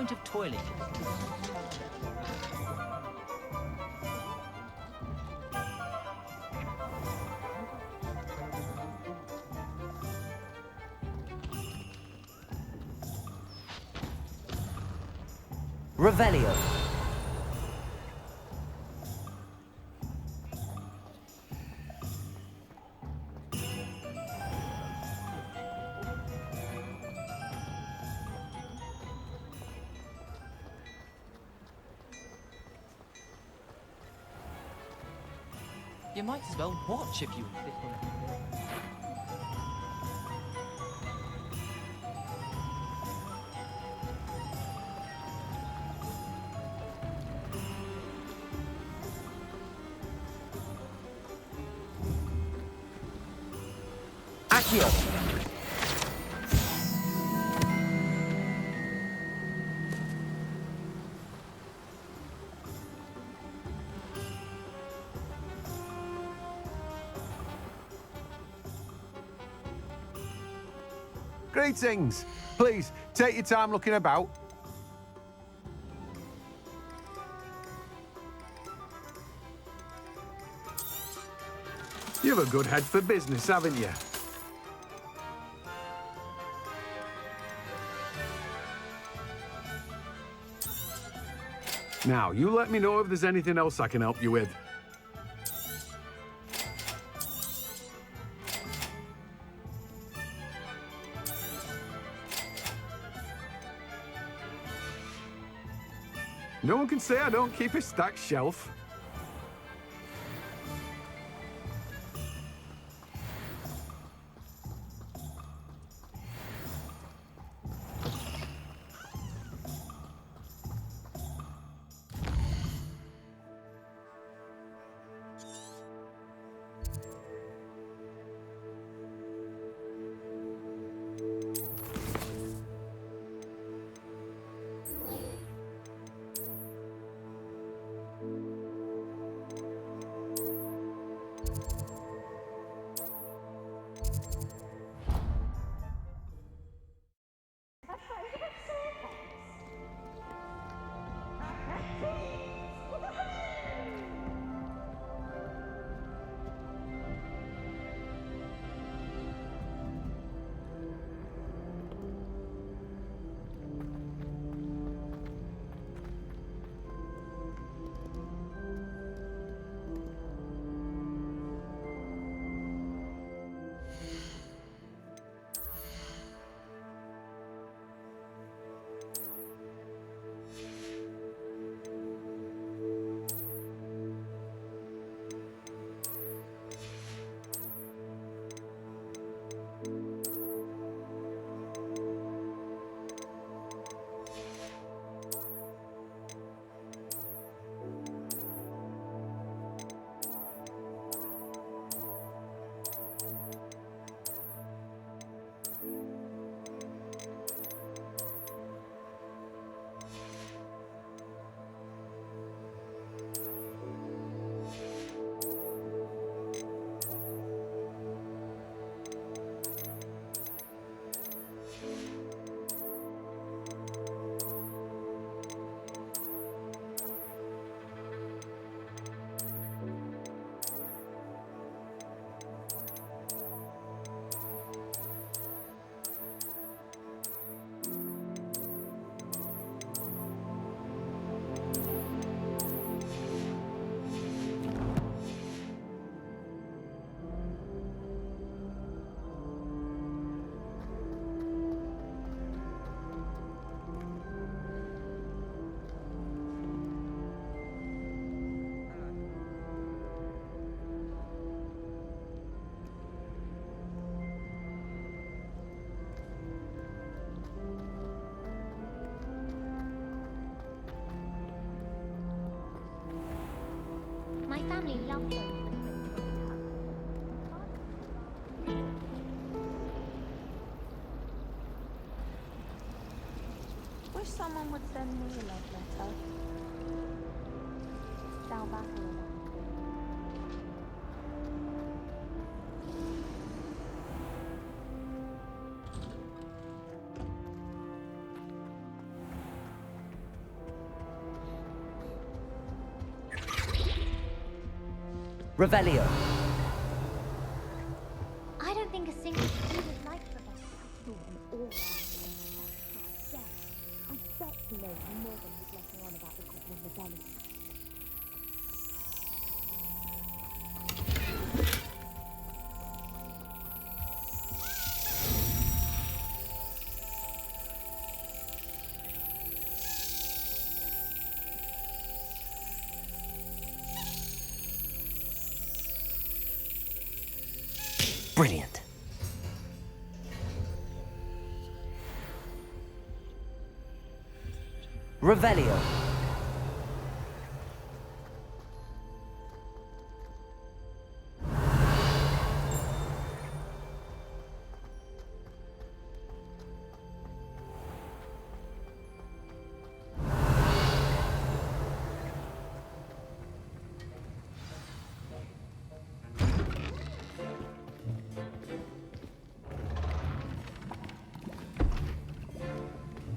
pint of toilet. Revelio. You might as well watch if you insist on it. Accio. Greetings. Please, take your time looking about. You've a good head for business, haven't you? Now, you let me know if there's anything else I can help you with. No one can say I don't keep a stacked shelf. My family loves them. Wish someone would send me a love letter. Ciao, Basil. Revelio. I don't think a single student likes Professor. All I bet he knows more than he's letting on about the Goblin Rebellion. Brilliant. Revelio.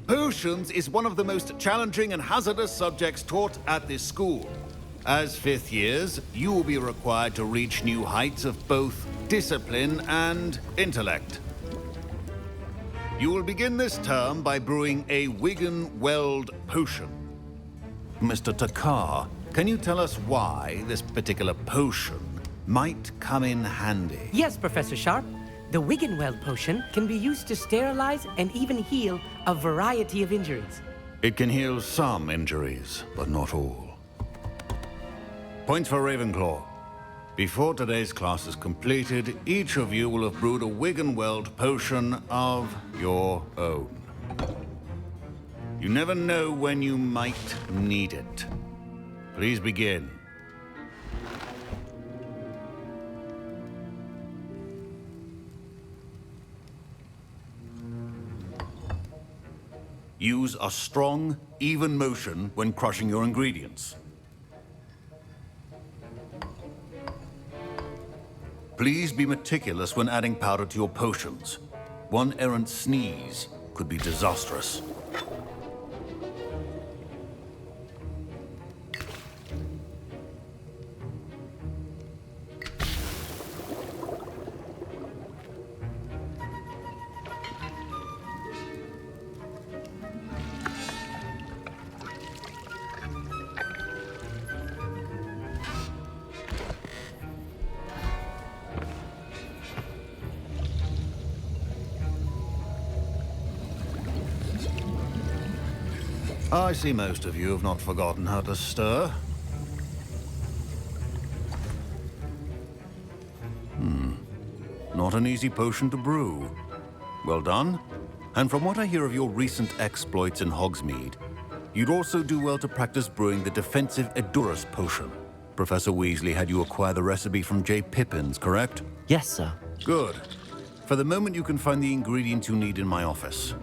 Potions is one of the most challenging and hazardous subjects taught at this school. As fifth years, you will be required to reach new heights of both discipline and intellect. You will begin this term by brewing a Wigan-Weld potion. Mr. Takar, can you tell us why this particular potion might come in handy? Yes, Professor Sharp. The Wigan-Weld potion can be used to sterilize and even heal a variety of injuries. It can heal some injuries, but not all. Points for Ravenclaw. Before today's class is completed, each of you will have brewed a Wigan-Weld potion of your own. You never know when you might need it. Please begin. Use a strong, even motion when crushing your ingredients. Please be meticulous when adding powder to your potions. One errant sneeze could be disastrous. I see most of you have not forgotten how to stir. Not an easy potion to brew. Well done. And from what I hear of your recent exploits in Hogsmeade, you'd also do well to practice brewing the defensive Edurus potion. Professor Weasley had you acquire the recipe from J. Pippins, correct? Yes, sir. Good. For the moment, you can find the ingredients you need in my office.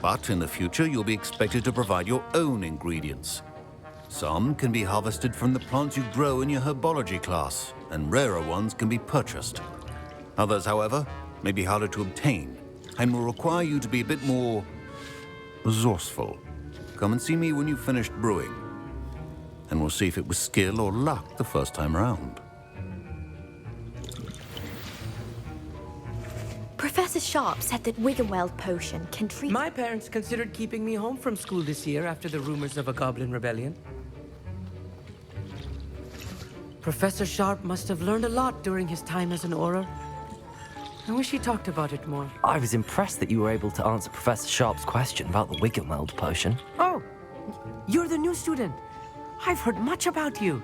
But in the future, you'll be expected to provide your own ingredients. Some can be harvested from the plants you grow in your herbology class, and rarer ones can be purchased. Others, however, may be harder to obtain, and will require you to be a bit more resourceful. Come and see me when you've finished brewing, and we'll see if it was skill or luck the first time round. Professor Sharp said that Wigan-Weld potion can treat... My parents considered keeping me home from school this year after the rumors of a Goblin Rebellion. Professor Sharp must have learned a lot during his time as an Auror. I wish he talked about it more. I was impressed that you were able to answer Professor Sharp's question about the Wigan-Weld potion. Oh, you're the new student. I've heard much about you.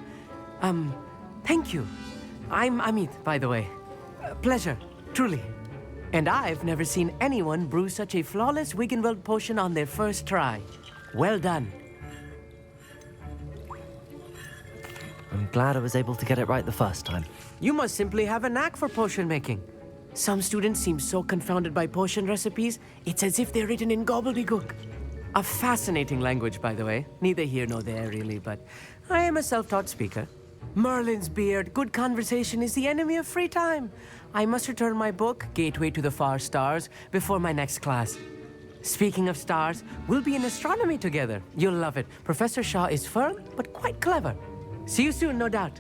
Thank you. I'm Amit, by the way. Pleasure, truly. And I've never seen anyone brew such a flawless Wigan-Weld potion on their first try. Well done. I'm glad I was able to get it right the first time. You must simply have a knack for potion making. Some students seem so confounded by potion recipes, it's as if they're written in gobbledygook. A fascinating language, by the way. Neither here nor there, really, but I am a self-taught speaker. Merlin's beard, good conversation is the enemy of free time. I must return my book, Gateway to the Far Stars, before my next class. Speaking of stars, we'll be in astronomy together. You'll love it. Professor Shaw is firm, but quite clever. See you soon, no doubt.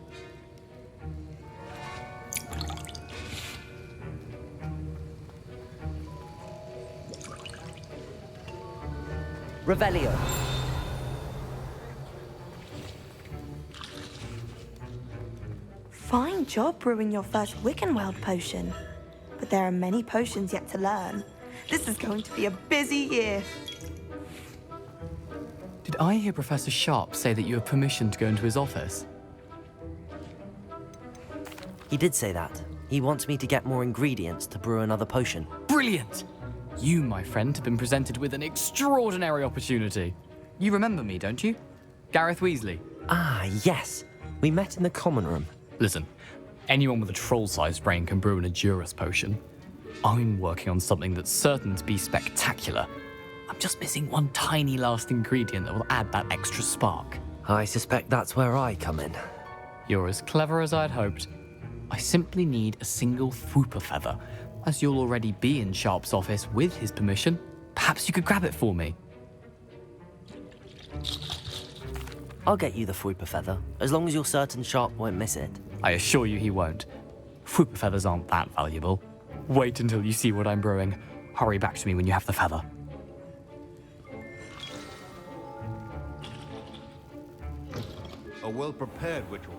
Revelio. Fine job brewing your first Wiccanweld potion. But there are many potions yet to learn. This is going to be a busy year. Did I hear Professor Sharp say that you have permission to go into his office? He did say that. He wants me to get more ingredients to brew another potion. Brilliant! You, my friend, have been presented with an extraordinary opportunity. You remember me, don't you? Gareth Weasley. Ah, yes. We met in the common room. Listen, anyone with a troll-sized brain can brew an Edurus potion. I'm working on something that's certain to be spectacular. I'm just missing one tiny last ingredient that will add that extra spark. I suspect that's where I come in. You're as clever as I'd hoped. I simply need a single Fwooper feather. As you'll already be in Sharp's office with his permission, perhaps you could grab it for me. I'll get you the Fwooper feather, as long as you're certain Sharp won't miss it. I assure you he won't. Fwooper feathers aren't that valuable. Wait until you see what I'm brewing. Hurry back to me when you have the feather. A well-prepared ritual.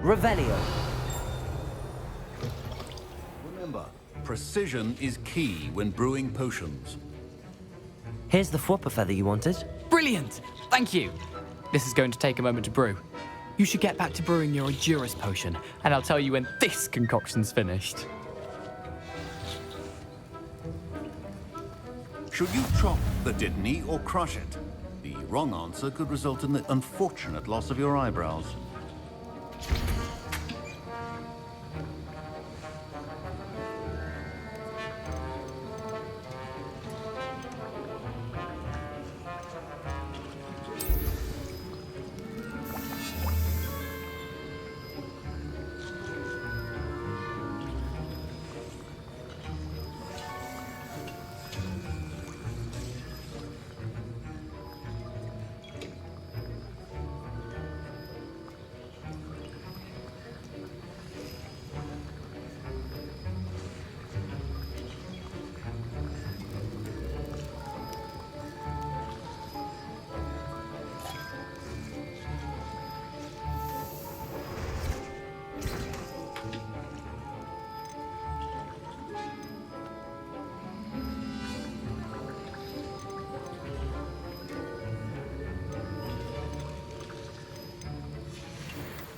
Revelio. Remember, precision is key when brewing potions. Here's the Fwooper feather you wanted. Brilliant! Thank you! This is going to take a moment to brew. You should get back to brewing your Edurus potion, and I'll tell you when this concoction's finished. Should you chop the Dittany or crush it? The wrong answer could result in the unfortunate loss of your eyebrows.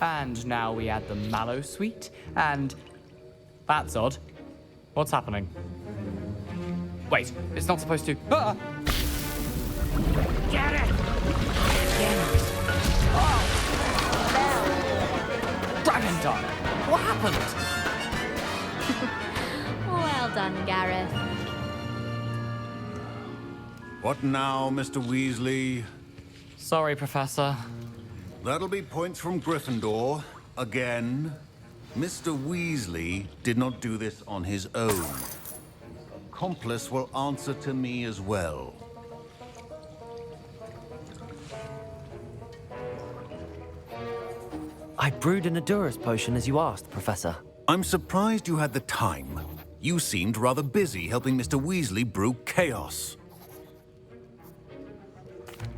And now we add the mallow sweet, and... That's odd. What's happening? Wait, it's not supposed to... Ah! Get it! Oh! Dragon Dog! What happened? Well done, Gareth. What now, Mr. Weasley? Sorry, Professor. That'll be points from Gryffindor. Again. Mr. Weasley did not do this on his own. Accomplice will answer to me as well. I brewed an Edurus potion as you asked, Professor. I'm surprised you had the time. You seemed rather busy helping Mr. Weasley brew chaos.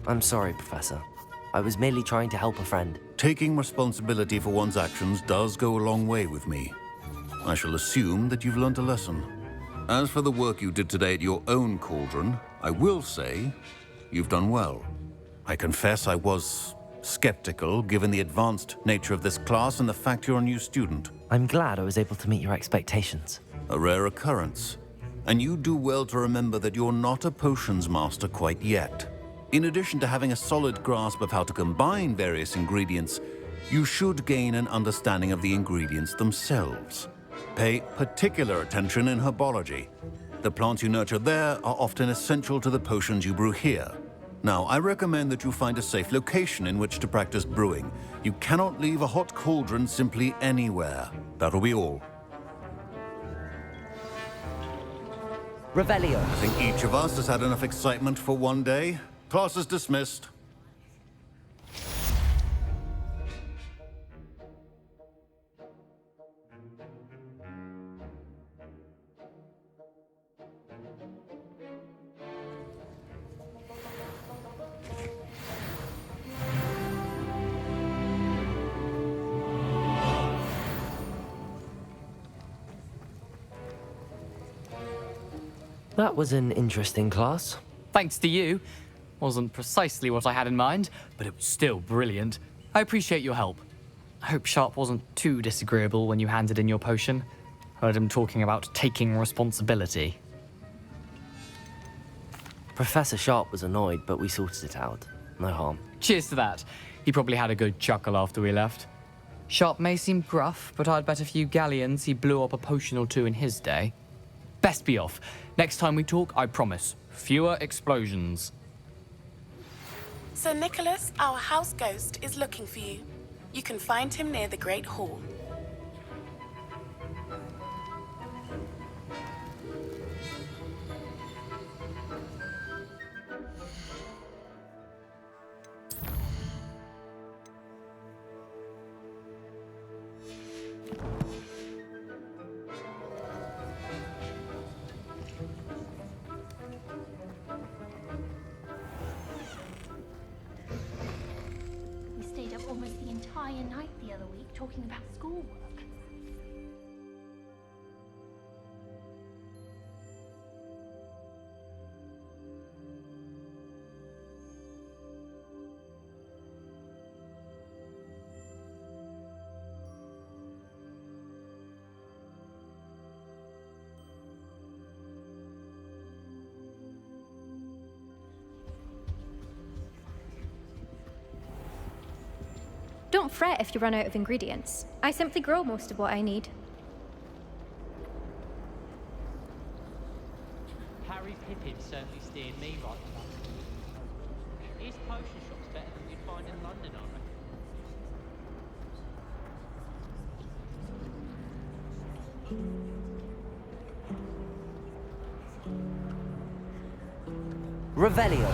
I'm sorry, Professor. I was merely trying to help a friend. Taking responsibility for one's actions does go a long way with me. I shall assume that you've learnt a lesson. As for the work you did today at your own cauldron, I will say you've done well. I confess I was skeptical given the advanced nature of this class and the fact you're a new student. I'm glad I was able to meet your expectations. A rare occurrence. And you do well to remember that you're not a potions master quite yet. In addition to having a solid grasp of how to combine various ingredients, you should gain an understanding of the ingredients themselves. Pay particular attention in herbology. The plants you nurture there are often essential to the potions you brew here. Now, I recommend that you find a safe location in which to practice brewing. You cannot leave a hot cauldron simply anywhere. That'll be all. Revelio. I think each of us has had enough excitement for one day. Class is dismissed. That was an interesting class. Thanks to you. Wasn't precisely what I had in mind, but it was still brilliant. I appreciate your help. I hope Sharp wasn't too disagreeable when you handed in your potion. Heard him talking about taking responsibility. Professor Sharp was annoyed, but we sorted it out. No harm. Cheers to that. He probably had a good chuckle after we left. Sharp may seem gruff, but I'd bet a few galleons he blew up a potion or two in his day. Best be off. Next time we talk, I promise, fewer explosions. Sir Nicholas, our house ghost, is looking for you. You can find him near the Great Hall. We stayed up almost the entire night the other week talking about schoolwork. Don't fret if you run out of ingredients. I simply grow most of what I need. Harry Pippin certainly steered me right to that. His potion shop's better than you'd find in London, I reckon. Revelio.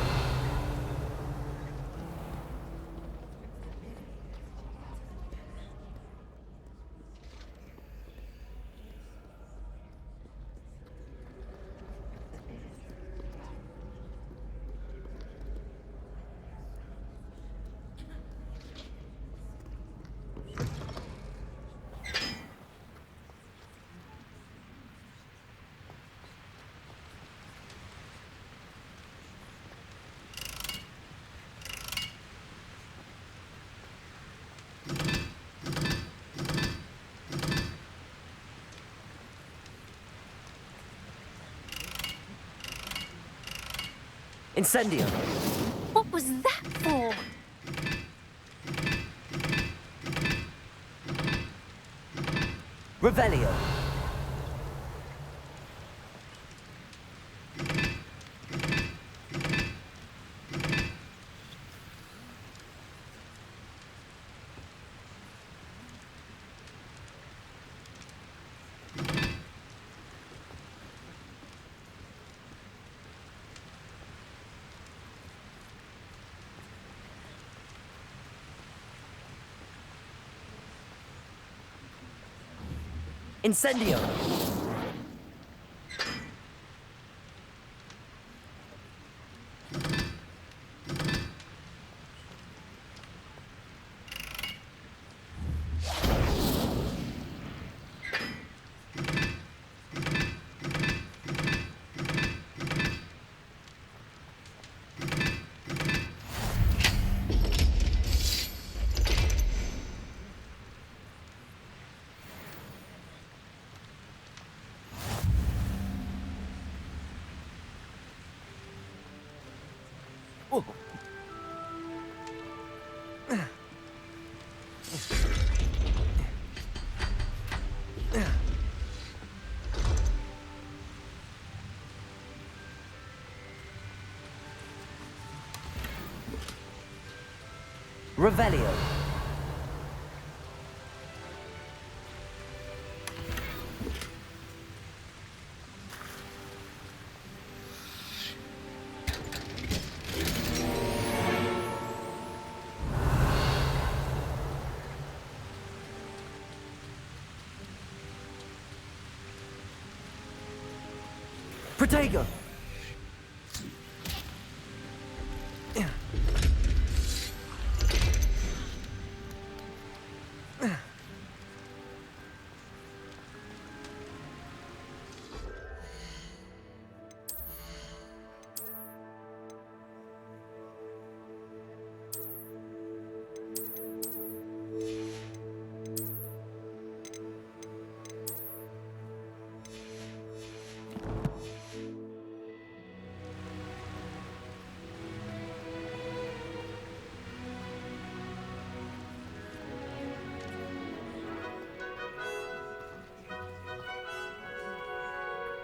Incendio. What was that for? Revelio. Incendio. Revelio. Protego.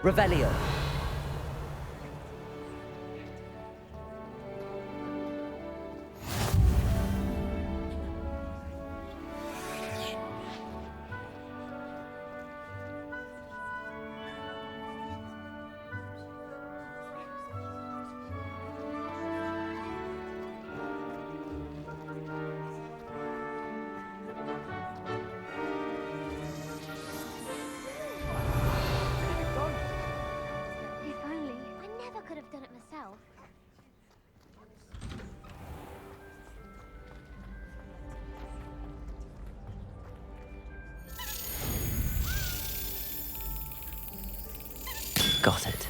Revelio. If only. I never could have done it myself. Got it.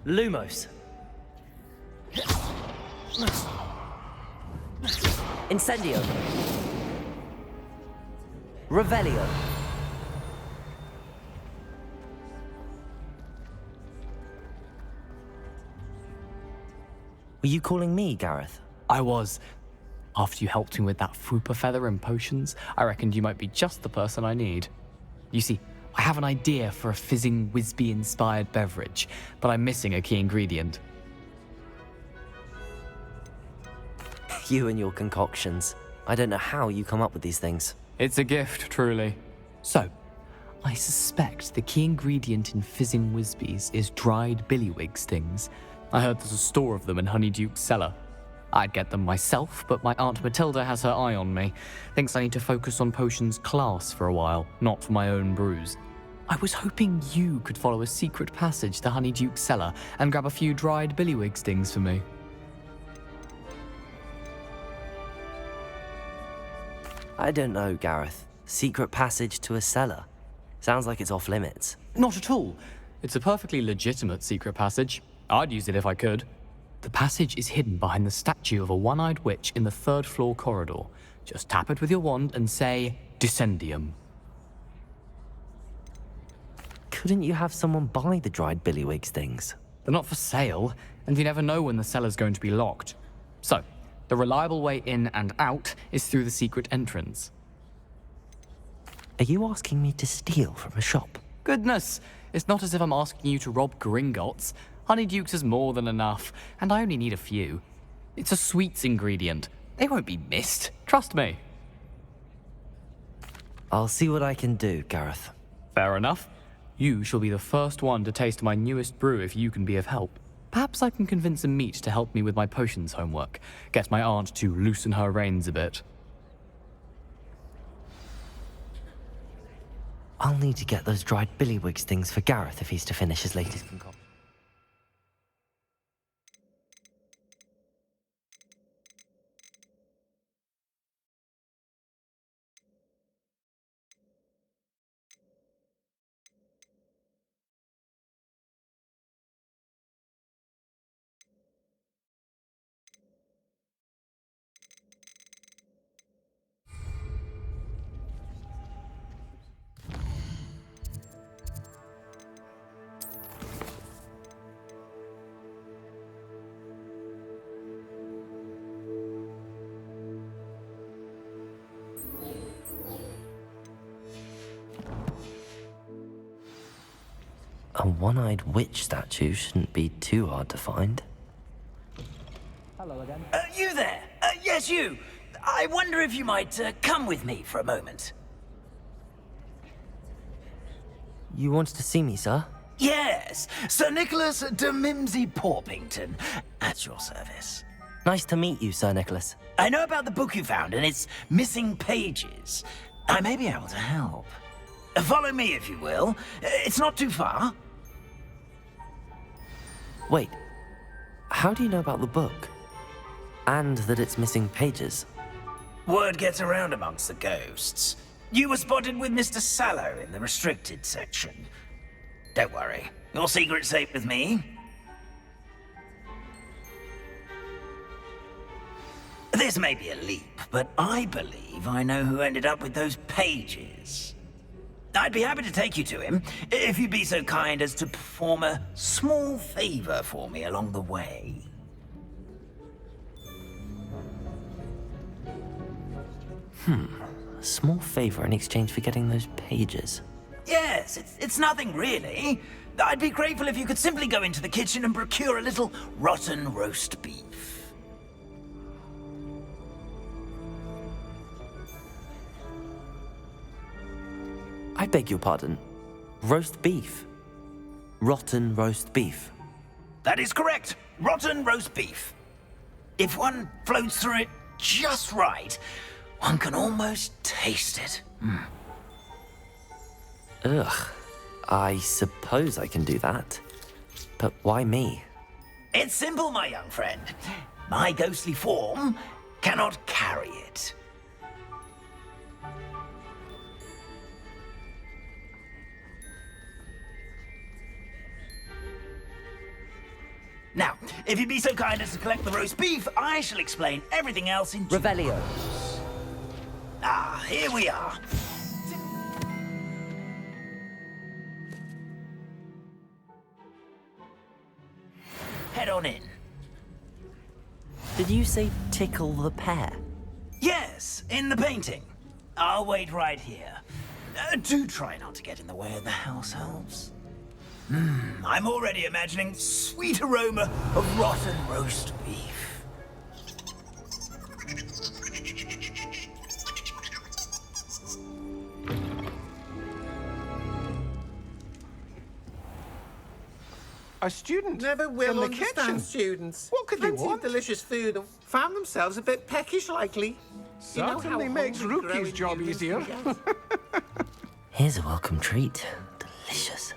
Lumos. Incendio. Revelio. Were you calling me, Gareth? I was. After you helped me with that Fupa feather and potions, I reckoned you might be just the person I need. You see, I have an idea for a fizzing Whizbee-inspired beverage, but I'm missing a key ingredient. You and your concoctions. I don't know how you come up with these things. It's a gift, truly. So, I suspect the key ingredient in fizzing Whizbees is dried billywig stings. I heard there's a store of them in Honeyduke's cellar. I'd get them myself, but my Aunt Matilda has her eye on me. Thinks I need to focus on potions class for a while, not for my own brews. I was hoping you could follow a secret passage to Honeyduke's cellar and grab a few dried billywig stings for me. I don't know, Gareth. Secret passage to a cellar. Sounds like it's off limits. Not at all. It's a perfectly legitimate secret passage. I'd use it if I could. The passage is hidden behind the statue of a one-eyed witch in the third-floor corridor. Just tap it with your wand and say, Descendium. Couldn't you have someone buy the dried billywig things? They're not for sale, and you never know when the cellar's going to be locked. So, the reliable way in and out is through the secret entrance. Are you asking me to steal from a shop? Goodness, it's not as if I'm asking you to rob Gringotts. Honeyduke's is more than enough, and I only need a few. It's a sweets ingredient. They won't be missed. Trust me. I'll see what I can do, Gareth. Fair enough. You shall be the first one to taste my newest brew if you can be of help. Perhaps I can convince a meat to help me with my potions homework. Get my aunt to loosen her reins a bit. I'll need to get those dried billywig things for Gareth if he's to finish his latest concoction. A one-eyed witch statue shouldn't be too hard to find. Hello again. You there? Yes, you. I wonder if you might come with me for a moment. You wanted to see me, sir? Yes, Sir Nicholas de Mimsy Porpington, at your service. Nice to meet you, Sir Nicholas. I know about the book you found and its missing pages. I may be able to help. Follow me, if you will. It's not too far. Wait, how do you know about the book? And that it's missing pages? Word gets around amongst the ghosts. You were spotted with Mr. Sallow in the restricted section. Don't worry, your secret's safe with me. This may be a leap, but I believe I know who ended up with those pages. I'd be happy to take you to him, if you'd be so kind as to perform a small favor for me along the way. A small favor in exchange for getting those pages. Yes, it's nothing really. I'd be grateful if you could simply go into the kitchen and procure a little rotten roast beef. I beg your pardon. Roast beef. Rotten roast beef. That is correct. Rotten roast beef. If one floats through it just right, one can almost taste it. Ugh. I suppose I can do that. But why me? It's simple, my young friend. My ghostly form cannot carry it. Now, if you'd be so kind as to collect the roast beef, I shall explain everything else in... Revelio. Ah, here we are. Head on in. Did you say tickle the pear? Yes, in the painting. I'll wait right here. Do try not to get in the way of the house elves. I'm already imagining sweet aroma of rotten roast beef. A student Never will in the understand kitchen. students. What could they Plenty want? of delicious food and found themselves a bit peckish likely. You know how Certainly makes hungry Rookie's growing job humans easier. can get. Here's a welcome treat. Delicious.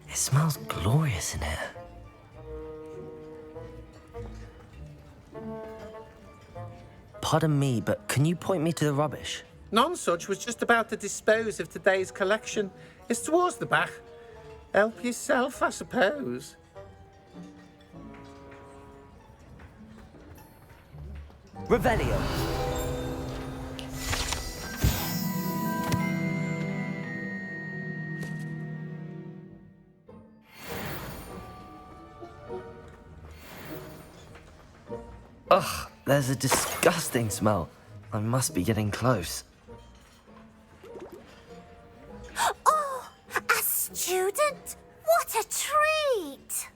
It smells glorious in here. Pardon me, but can you point me to the rubbish? Nonsuch was just about to dispose of today's collection. It's towards the back. Help yourself, I suppose. Revelio. Ugh, there's a disgusting smell. I must be getting close. Oh, a student? What a treat!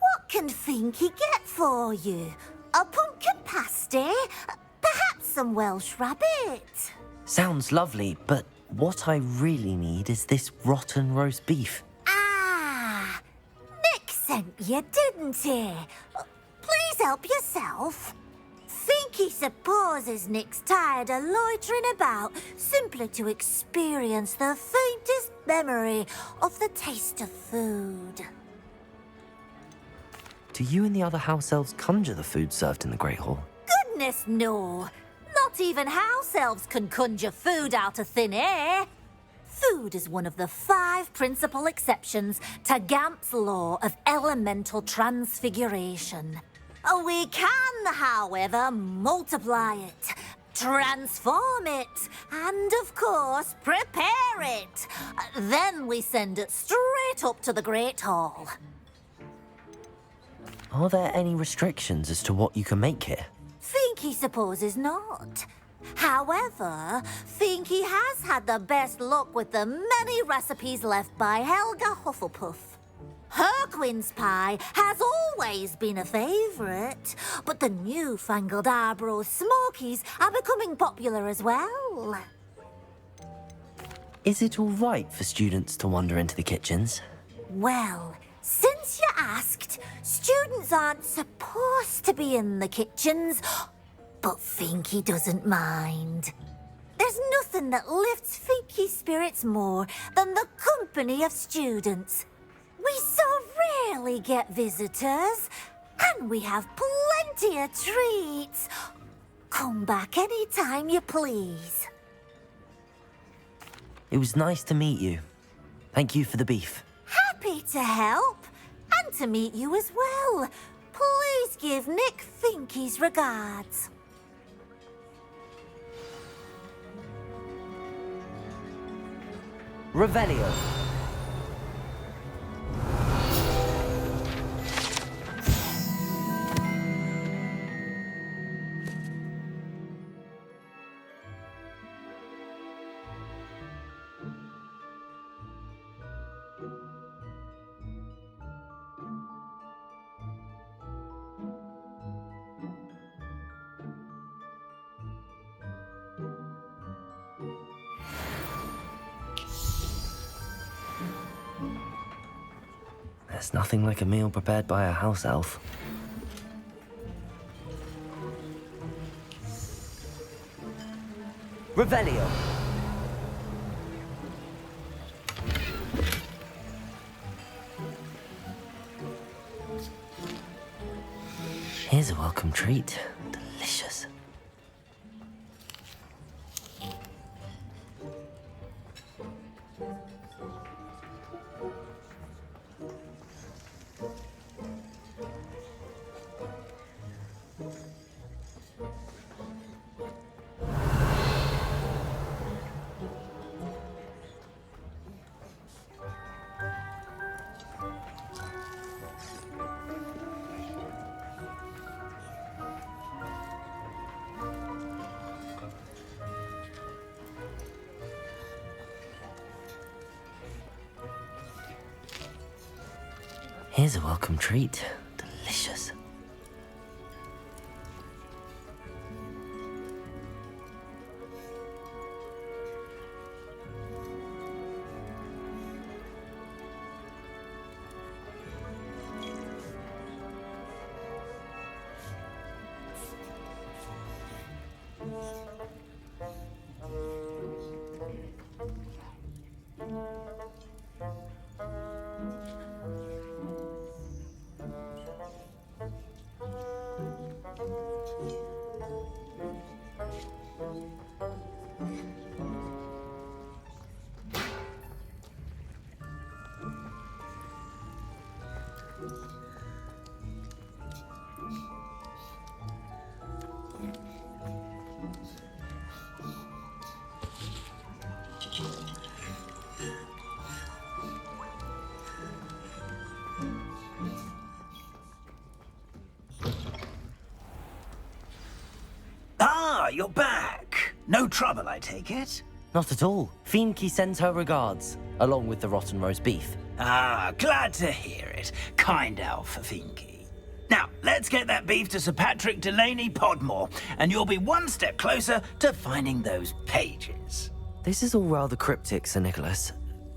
What can Finky get for you? A pumpkin pasty? Perhaps some Welsh rabbit? Sounds lovely, but what I really need is this rotten roast beef. Ah, Nick sent you, didn't he? Please help yourself. Finky supposes Nick's tired of loitering about simply to experience the faintest memory of the taste of food. Do you and the other house elves conjure the food served in the Great Hall? Goodness, no. Not even house elves can conjure food out of thin air. Food is one of the 5 principal exceptions to Gamp's law of elemental transfiguration. We can, however, multiply it, transform it, and, of course, prepare it. Then we send it straight up to the Great Hall. Are there any restrictions as to what you can make here? Finky supposes not. However, Finky has had the best luck with the many recipes left by Helga Hufflepuff. Her quince pie has always been a favourite, but the newfangled Arborough Smokies are becoming popular as well. Is it all right for students to wander into the kitchens? Well, since you asked, students aren't supposed to be in the kitchens, but Finky doesn't mind. There's nothing that lifts Finky's spirits more than the company of students. We so rarely get visitors, and we have plenty of treats. Come back any time you please. It was nice to meet you. Thank you for the beef. Happy to help, and to meet you as well. Please give Nick Finky's regards. Revelio. There's nothing like a meal prepared by a house elf. Revelio. Here's a welcome treat. Delicious. Here's a welcome treat. Delicious. Ah, you're back. No trouble, I take it? Not at all. Finky sends her regards, along with the rotten roast beef. Ah, glad to hear it. Kind elf for Finky. Now, let's get that beef to Sir Patrick Delaney Podmore, and you'll be one step closer to finding those pages. This is all rather cryptic, Sir Nicholas.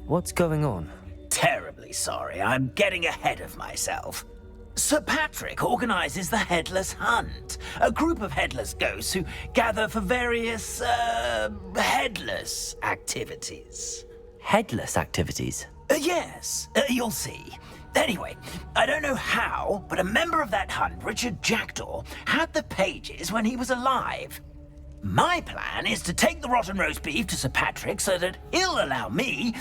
What's going on? Terribly sorry, I'm getting ahead of myself. Sir Patrick organises the Headless Hunt, a group of headless ghosts who gather for various, headless activities. Headless activities? Yes, you'll see. Anyway, I don't know how, but a member of that hunt, Richard Jackdaw, had the pages when he was alive. My plan is to take the rotten roast beef to Sir Patrick so that he'll allow me,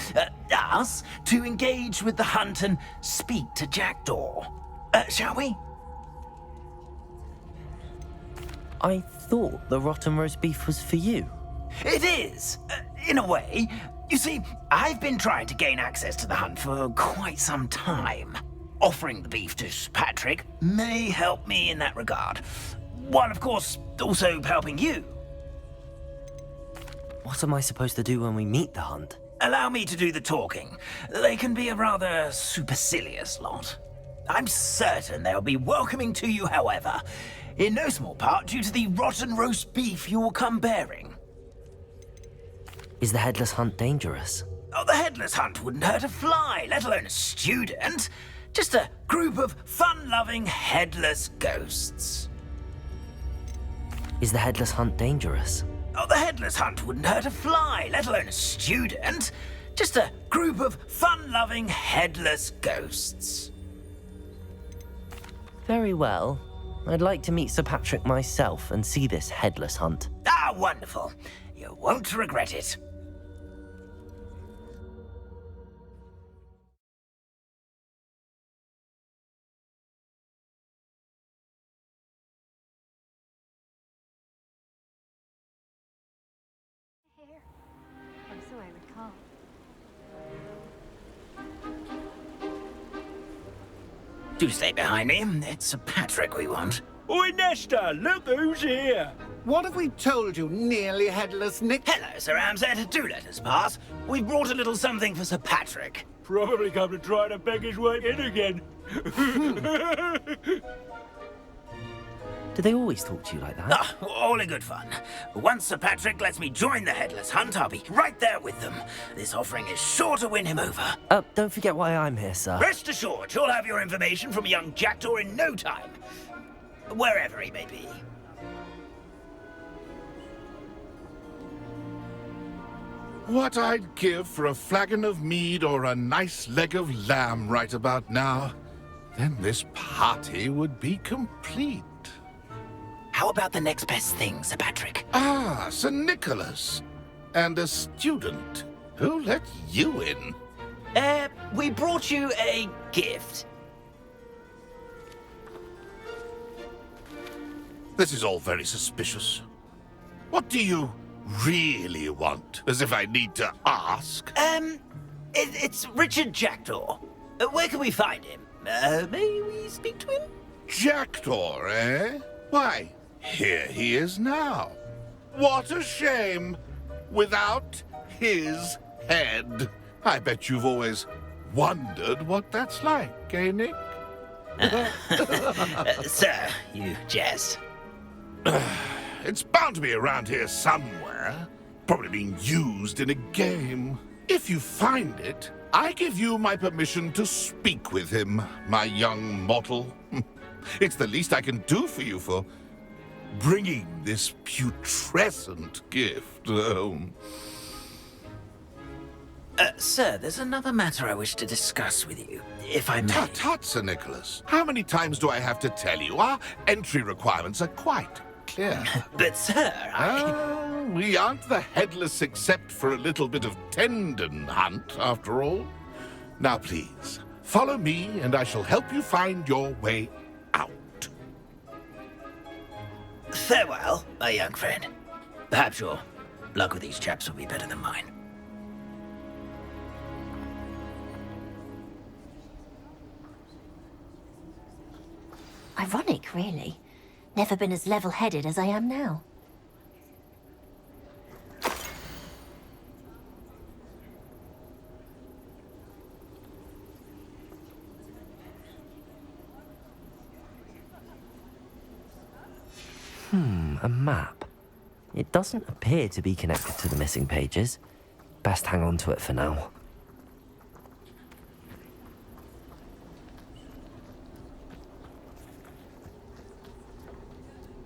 us, to engage with the hunt and speak to Jackdaw. Shall we? I thought the rotten roast beef was for you. It is, in a way. You see, I've been trying to gain access to the hunt for quite some time. Offering the beef to Sir Patrick may help me in that regard. while of course also helping you. What am I supposed to do when we meet the hunt? Allow me to do the talking. They can be a rather supercilious lot. I'm certain they'll be welcoming to you, however, in no small part due to the rotten roast beef you will come bearing. Is the headless hunt dangerous? Oh, the headless hunt wouldn't hurt a fly, let alone a student. Just a group of fun-loving headless ghosts. Is the headless hunt dangerous? Oh, the headless hunt wouldn't hurt a fly, let alone a student. Just a group of fun-loving headless ghosts. Very well. I'd like to meet Sir Patrick myself and see this headless hunt. Ah, wonderful. You won't regret it. So I recall. Do stay behind me. It's Sir Patrick we want. Oi, Nesta, look who's here. What have we told you, nearly headless Nick? Hello, Sir Ramsed. Do let us pass. We've brought a little something for Sir Patrick. Probably come to try to beg his way in again. Do they always talk to you like that? Ah, all in good fun. Once Sir Patrick lets me join the headless hunt, I'll be right there with them. This offering is sure to win him over. Don't forget why I'm here, sir. Rest assured, you'll have your information from a young jackdaw in no time. Wherever he may be. What I'd give for a flagon of mead or a nice leg of lamb right about now. Then this party would be complete. How about the next best thing, Sir Patrick? Ah, Sir Nicholas. And a student. Who let you in? We brought you a gift. This is all very suspicious. What do you really want? As if I need to ask. It's Richard Jackdaw. Where can we find him? May we speak to him? Jackdaw, eh? Why, here he is now. What a shame. Without his head. I bet you've always wondered what that's like, eh, Nick? Sir, you jest. It's bound to be around here somewhere. Probably being used in a game. If you find it, I give you my permission to speak with him, my young mortal. It's the least I can do for you for bringing this putrescent gift home. Sir, there's another matter I wish to discuss with you, if I may. Tut, tut, Sir Nicholas. How many times do I have to tell you? Our entry requirements are quite clear. But, sir, we aren't the headless except for a little bit of tendon hunt, after all. Now, please, follow me, and I shall help you find your way out. Farewell, my young friend. Perhaps your luck with these chaps will be better than mine. Ironic, really. Never been as level-headed as I am now. A map. It doesn't appear to be connected to the missing pages. Best hang on to it for now.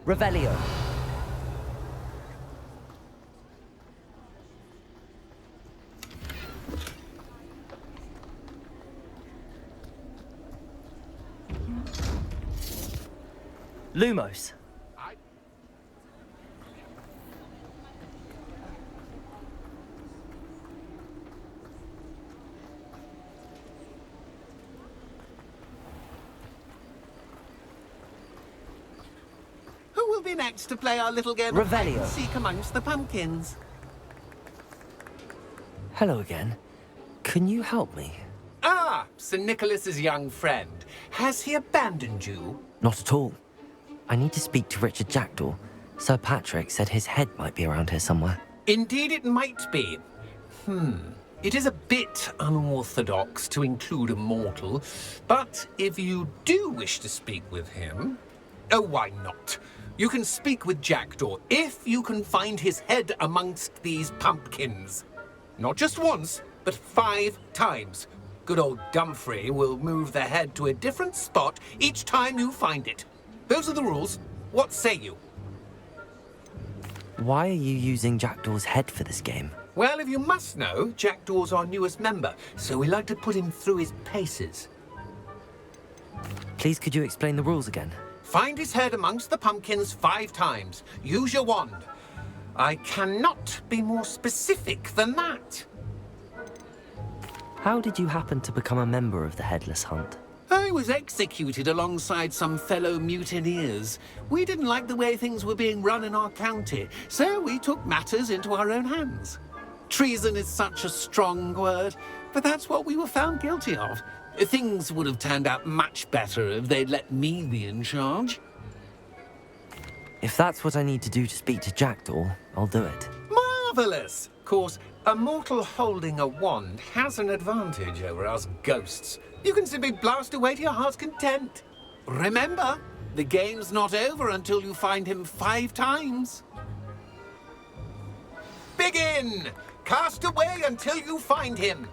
Revelio. Lumos. Who will be next to play our little game of hide and seek amongst the pumpkins? Hello again. Can you help me? Ah, Sir Nicholas's young friend. Has he abandoned you? Not at all. I need to speak to Richard Jackdaw. Sir Patrick said his head might be around here somewhere. Indeed it might be. It is a bit unorthodox to include a mortal, but if you do wish to speak with him, oh, why not? You can speak with Jackdaw if you can find his head amongst these pumpkins. Not just once, but 5 times. Good old Dumfrey will move the head to a different spot each time you find it. Those are the rules. What say you? Why are you using Jackdaw's head for this game? Well, if you must know, Jackdaw's our newest member, so we like to put him through his paces. Please, could you explain the rules again? Find his head amongst the pumpkins 5 times. Use your wand. I cannot be more specific than that. How did you happen to become a member of the Headless Hunt? I was executed alongside some fellow mutineers. We didn't like the way things were being run in our county, so we took matters into our own hands. Treason is such a strong word, but that's what we were found guilty of. Things would have turned out much better if they'd let me be in charge. If that's what I need to do to speak to Jackdaw, I'll do it. Marvellous! Of course, a mortal holding a wand has an advantage over us ghosts. You can simply blast away to your heart's content. Remember, the game's not over until you find him 5 times. Begin! Cast away until you find him.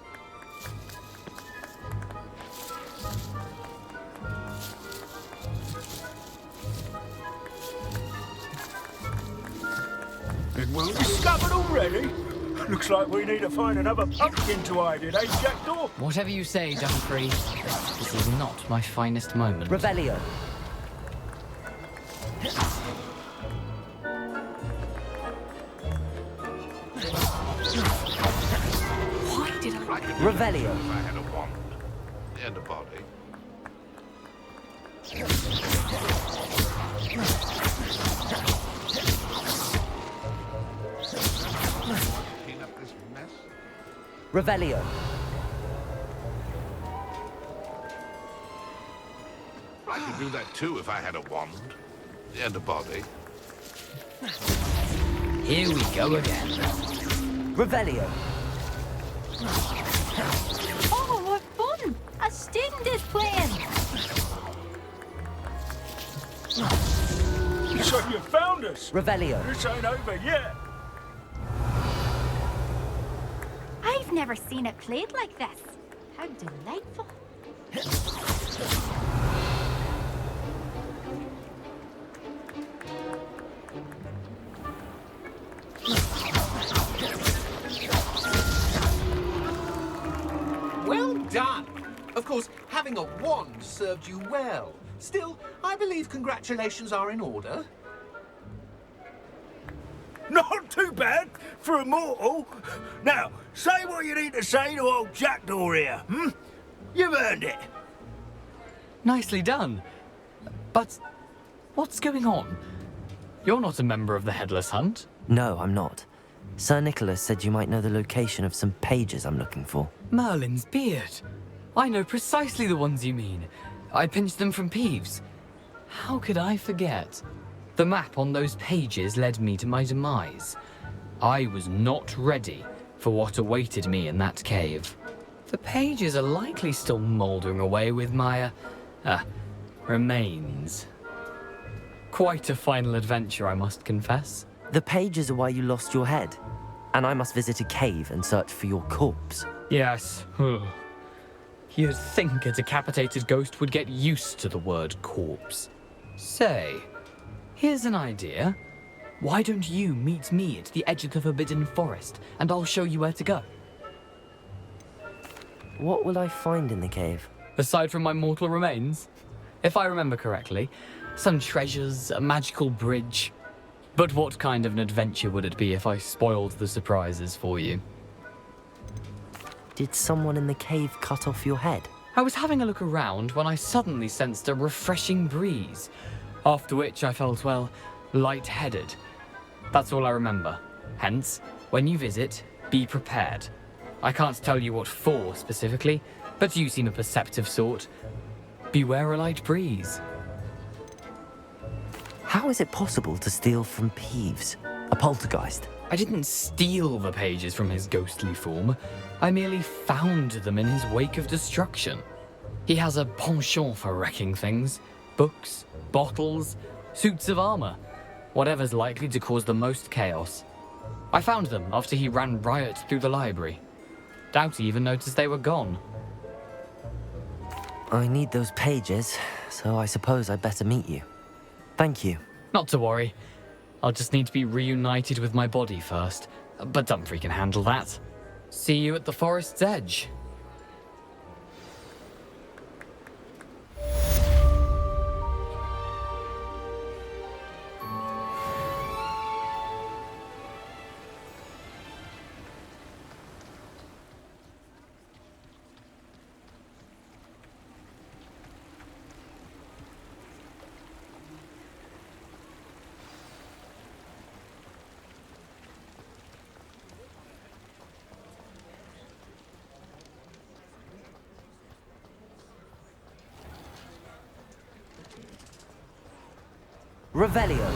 Discovered already? Looks like we need to find another pumpkin to hide in, eh, Jackdaw? Whatever you say, Dumfrey. This is not my finest moment. Revelio. Why did I... Revelio. If I had a wand and a body. Clean up this mess. Revelio. I could do that too if I had a wand and a body. Here we go again. Revelio. Oh, what fun! A student is playing! So you found us! Revelio. This ain't over yet! I've never seen it played like this. How delightful. Well done! Of course, having a wand served you well. Still, I believe congratulations are in order. Not too bad for a mortal. Now, say what you need to say to old Jackdaw here, You've earned it. Nicely done. But what's going on? You're not a member of the Headless Hunt. No, I'm not. Sir Nicholas said you might know the location of some pages I'm looking for. Merlin's beard. I know precisely the ones you mean. I pinched them from Peeves. How could I forget? The map on those pages led me to my demise. I was not ready for what awaited me in that cave. The pages are likely still mouldering away with my, remains. Quite a final adventure, I must confess. The pages are why you lost your head, and I must visit a cave and search for your corpse. Yes. You'd think a decapitated ghost would get used to the word corpse. Say, here's an idea. Why don't you meet me at the edge of the Forbidden Forest, and I'll show you where to go? What will I find in the cave? Aside from my mortal remains? If I remember correctly, some treasures, a magical bridge. But what kind of an adventure would it be if I spoiled the surprises for you? Did someone in the cave cut off your head? I was having a look around when I suddenly sensed a refreshing breeze, after which I felt, well, lightheaded. That's all I remember. Hence, when you visit, be prepared. I can't tell you what for specifically, but you seem a perceptive sort. Beware a light breeze. How is it possible to steal from Peeves, a poltergeist? I didn't steal the pages from his ghostly form. I merely found them in his wake of destruction. He has a penchant for wrecking things. Books, bottles, suits of armor. Whatever's likely to cause the most chaos. I found them after he ran riot through the library. Doubt he even noticed they were gone. I need those pages, so I suppose I'd better meet you. Thank you. Not to worry. I'll just need to be reunited with my body first. But Dumfries can handle that. See you at the forest's edge. Revelio.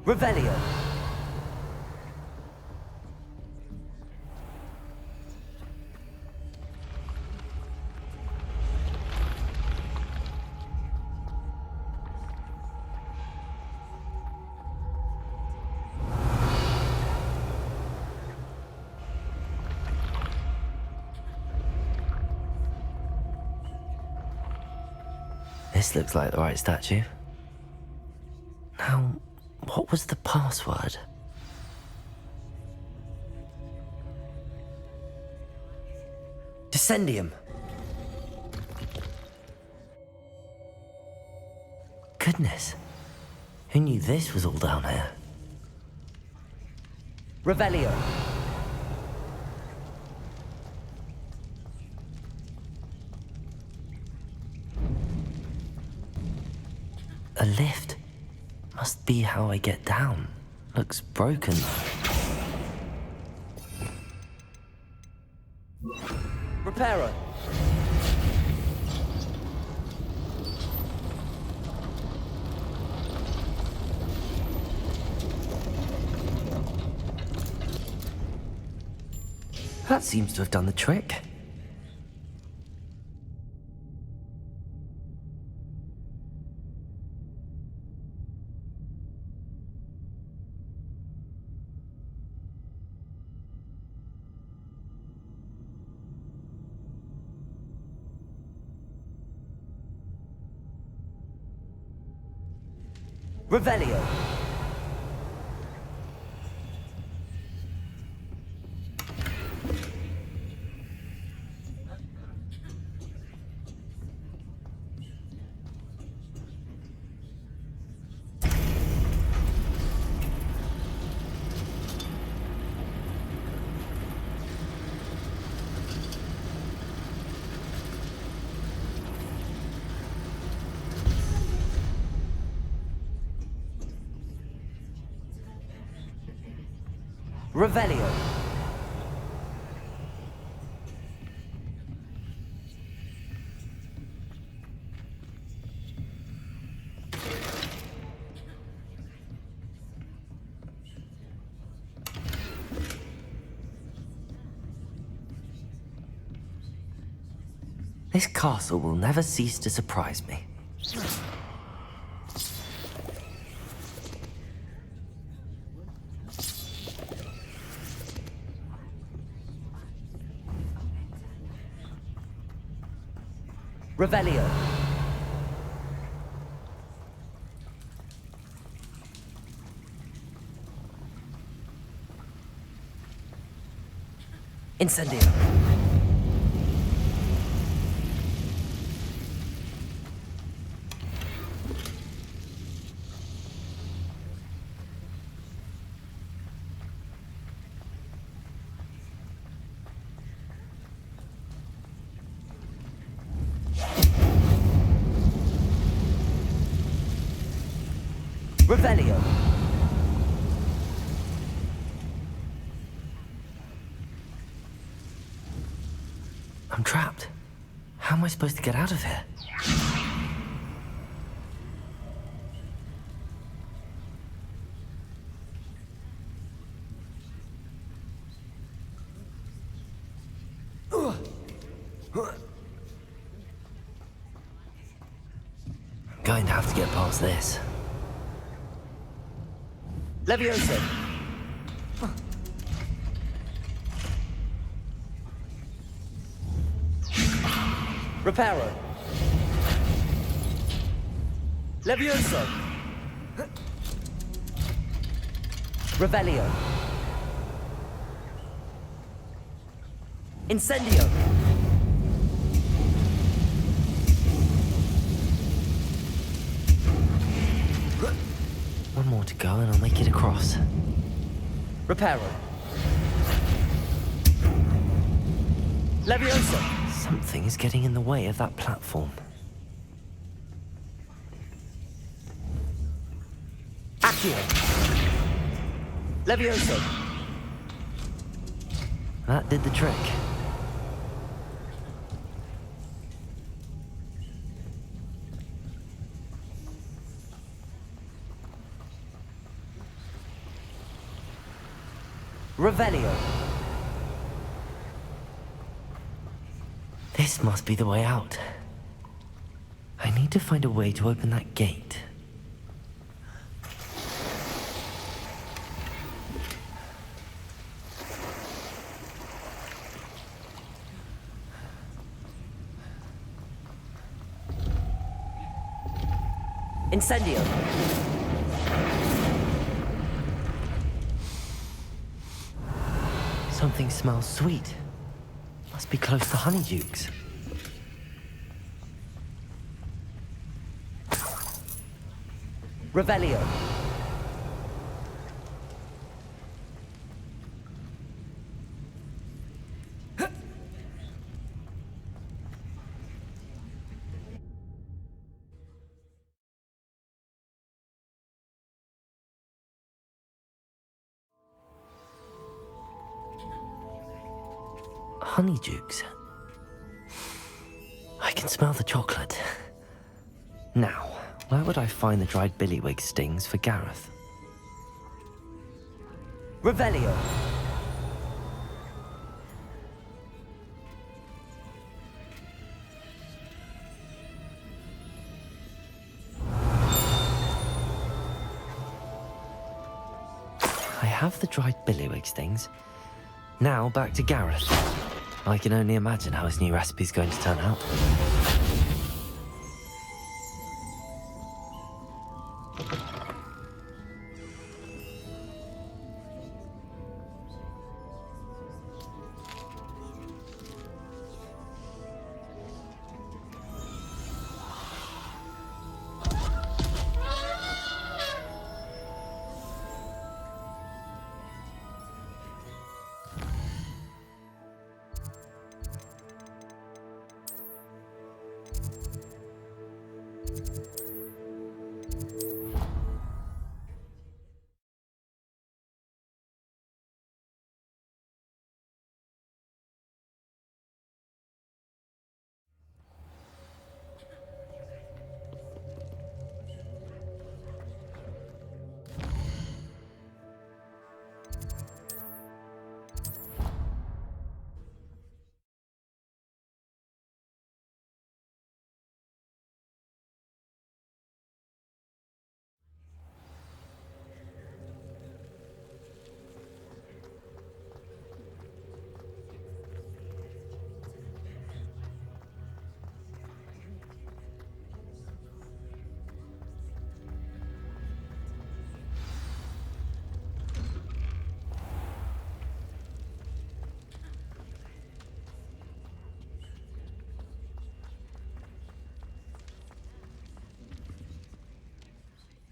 Revelio. This looks like the right statue. Now, what was the password? Descendium. Goodness. Who knew this was all down here? Revelio. A lift. Must be how I get down. Looks broken. Repairer! That seems to have done the trick. Revelio. Revelio. This castle will never cease to surprise me. Revelio. Incendio. Revelio. I'm trapped. How am I supposed to get out of here? I'm going to have to get past this. Levioso! Reparo! Levioso! Revelio! Incendio! One more to go and I'll make it across. Reparo. Levioso! Something is getting in the way of that platform. Accio! Levioso! That did the trick. Revelio. This must be the way out. I need to find a way to open that gate. Incendio. Something smells sweet. Must be close to Honeydukes. Revelio. Honeydukes. I can smell the chocolate. Now, where would I find the dried billywig stings for Gareth? Revelio! I have the dried billywig stings. Now back to Gareth. I can only imagine how his new recipe's going to turn out.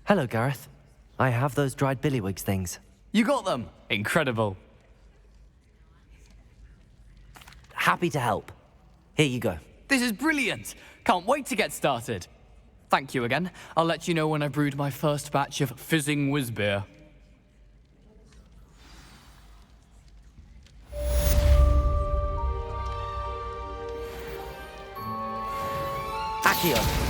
Hello, Gareth. I have those dried billywig things. You got them! Incredible. Happy to help. Here you go. This is brilliant! Can't wait to get started. Thank you again. I'll let you know when I brewed my first batch of fizzing whiz beer. Accio.